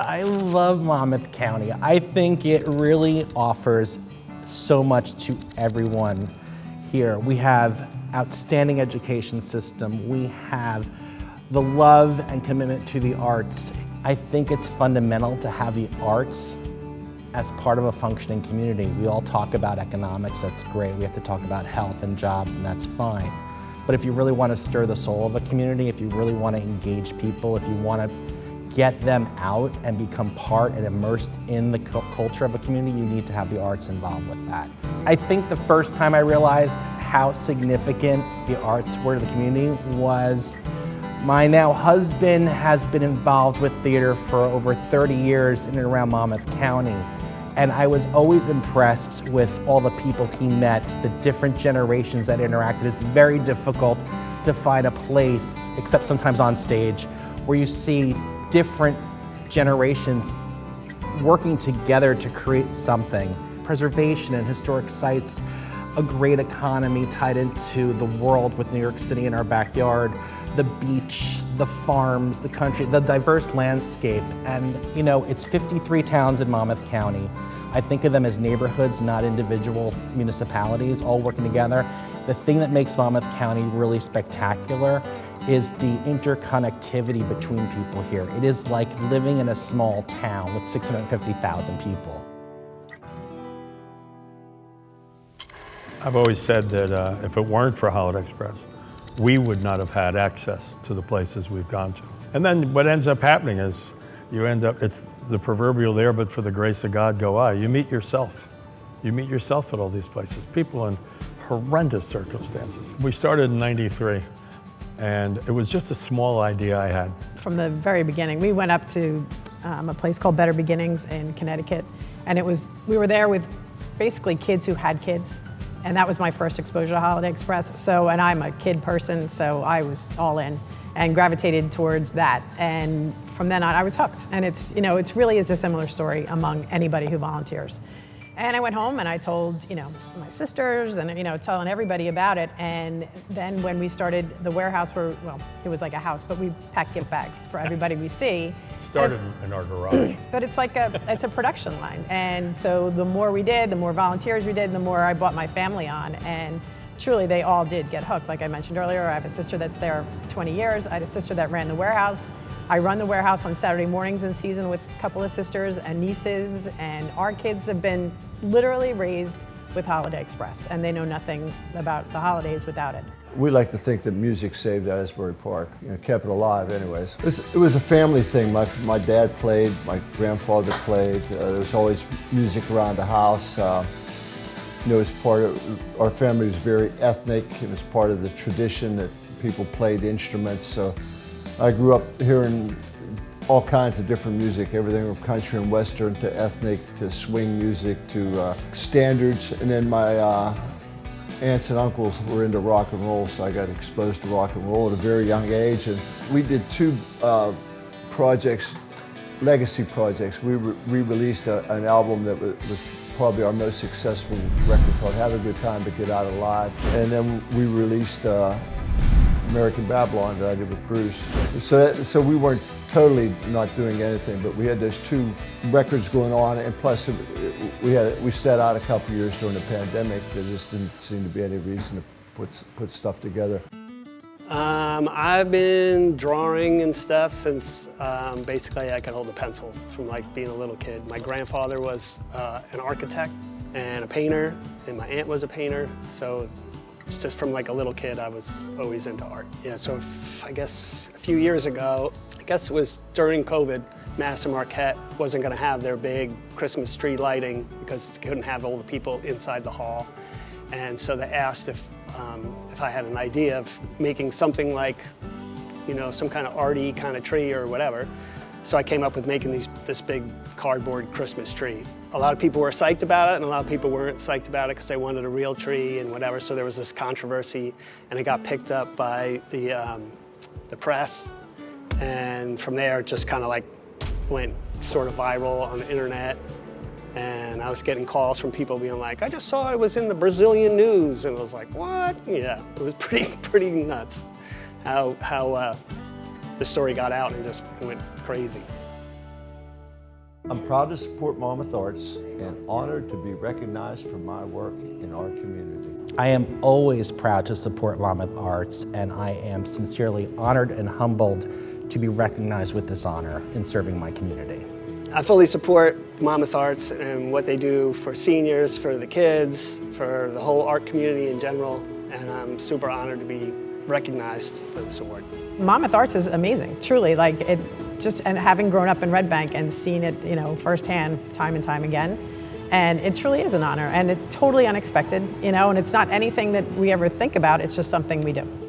I love Monmouth County. I think it really offers so much to everyone here. We have outstanding education system. We have the love and commitment to the arts. I think it's fundamental to have the arts as part of a functioning community. We all talk about economics, that's great. We have to talk about health and jobs, and that's fine. But if you really want to stir the soul of a community, if you really want to engage people, if you want to get them out and become part and immersed in the culture of a community, you need to have the arts involved with that. I think the first time I realized how significant the arts were to the community was my now husband has been involved with theater for over 30 years in and around Monmouth County. And I was always impressed with all the people he met, the different generations that interacted. It's very difficult to find a place, except sometimes on stage, where you see different generations working together to create something. Preservation and historic sites, a great economy tied into the world with New York City in our backyard, the beach, the farms, the country, the diverse landscape. And you know, it's 53 towns in Monmouth County. I think of them as neighborhoods, not individual municipalities all working together. The thing that makes Monmouth County really spectacular is the interconnectivity between people here. It is like living in a small town with 650,000 people. I've always said that if it weren't for Holiday Express, we would not have had access to the places we've gone to. And then what ends up happening is you end up, it's the proverbial there, but for the grace of God go I. You meet yourself. You meet yourself at all these places, people in horrendous circumstances. We started in '93, and it was just a small idea I had. From the very beginning, we went up to a place called Better Beginnings in Connecticut, and we were there with basically kids who had kids. And that was my first exposure to Holiday Express. And I'm a kid person, so I was all in and gravitated towards that. And from then on, I was hooked. And it really is a similar story among anybody who volunteers. And I went home and I told, my sisters and, telling everybody about it. And then when we started the warehouse, it was like a house, but we packed gift bags for everybody we see. It started in our garage. But it's like it's a production line. And so the more we did, the more volunteers we did, the more I brought my family on. And truly, they all did get hooked. Like I mentioned earlier, I have a sister that's there for 20 years. I had a sister that ran the warehouse. I run the warehouse on Saturday mornings in season with a couple of sisters and nieces, and our kids have been literally raised with Holiday Express, and they know nothing about the holidays without it. We like to think that music saved Asbury Park, kept it alive anyways. It was a family thing. My dad played, my grandfather played. There was always music around the house. It was part of, our family was very ethnic. It was part of the tradition that people played instruments. So I grew up hearing all kinds of different music, everything from country and western to ethnic to swing music to standards. And then my aunts and uncles were into rock and roll, so I got exposed to rock and roll at a very young age. And we did two projects, legacy projects. We re-released an album that was probably our most successful record called Have a Good Time But Get Out Alive. And then we released American Babylon that I did with Bruce. So we weren't totally not doing anything, but we had those two records going on, and plus we set out a couple years during the pandemic. There just didn't seem to be any reason to put stuff together. I've been drawing and stuff since basically I could hold a pencil from like being a little kid. My grandfather was an architect and a painter, and my aunt was a painter, so it's just from like a little kid I was always into art. Yeah, so I guess a few years ago, I guess it was during COVID, Madison Marquette wasn't going to have their big Christmas tree lighting because it couldn't have all the people inside the hall. And so they asked if I had an idea of making something like, some kind of arty kind of tree or whatever. So I came up with making this big cardboard Christmas tree. A lot of people were psyched about it, and a lot of people weren't psyched about it because they wanted a real tree and whatever. So there was this controversy, and it got picked up by the press. And from there, it just kind of like went sort of viral on the internet. And I was getting calls from people being like, I just saw it was in the Brazilian news. And I was like, what? Yeah, it was pretty nuts how the story got out and just went crazy. I'm proud to support Monmouth Arts and honored to be recognized for my work in our community. I am always proud to support Monmouth Arts, and I am sincerely honored and humbled to be recognized with this honor in serving my community. I fully support Monmouth Arts and what they do for seniors, for the kids, for the whole art community in general, and I'm super honored to be recognized for this award. Monmouth Arts is amazing, truly. Like it just, and having grown up in Red Bank and seen it, you know, firsthand, time and time again, and it truly is an honor, and it's totally unexpected, you know, and it's not anything that we ever think about. It's just something we do.